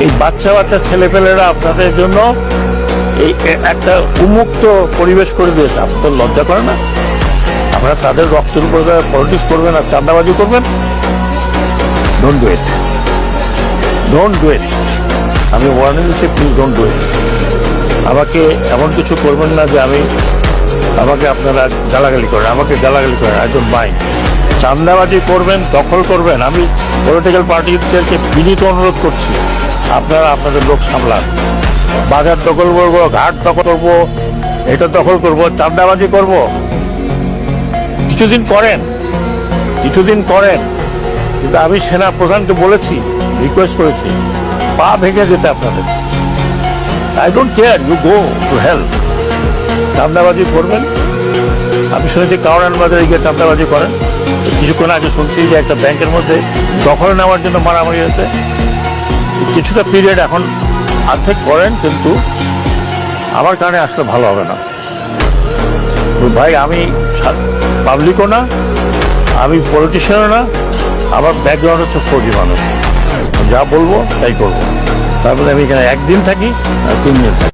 এই বাচ্চা বাচ্চা ছেলেপেলেরা আপনাদের জন্য এই একটা উন্মুক্ত পরিবেশ করে দিয়েছে। আপনাদের লজ্জা করে না? আপনারা তাদের রক্তের উপর পলিটিক্স করবেন আর চাঁদাবাজি করবেন। Don't do it, don't do it. আমি ওয়ার্নিং দিচ্ছি, প্লিজ ডোন্ট ডু ইট। আমাকে এমন কিছু করবেন না যে আমাকে আপনারা গালাগালি করেন, আমাকে গালাগালি করেন। I don't mind. চাঁদাবাজি করবেন, দখল করবেন, আমি পলিটিক্যাল পার্টিদেরকে বিনীত অনুরোধ করছি, আপনারা আপনাদের লোক সামলান। বাজার দখল করবো, ঘাট দখল করবো, এটা দখল করবো, চাঁদাবাজি করবো, কিছুদিন করেন, কিছুদিন করেন। কিন্তু আমি সেনা প্রধানকে বলেছি, রিকোয়েস্ট করেছি, পা ভেঙে যেতে আপনাদের। I don't care, you go to help. চাঁদাবাজি করবেন। আমি শুনেছি কাউরান বাজারে গিয়ে চাঁদাবাজি করেন। কিছুক্ষণ আগে শুনছি যে একটা ব্যাংকের মধ্যে দখল নেওয়ার জন্য মারামারি হয়েছে। কিছুটা পিরিয়ড এখন আছে, করেন, কিন্তু আমার কারণে আসলে ভালো হবে না ভাই। আমি পাবলিকও না, আমি পলিটিশিয়ানও না, আমার ব্যাকগ্রাউন্ড হচ্ছে ফৌজি মানুষ। যা বলবো তাই করবো। তারপরে আমি এখানে একদিন থাকি আর 3 দিন থাকি।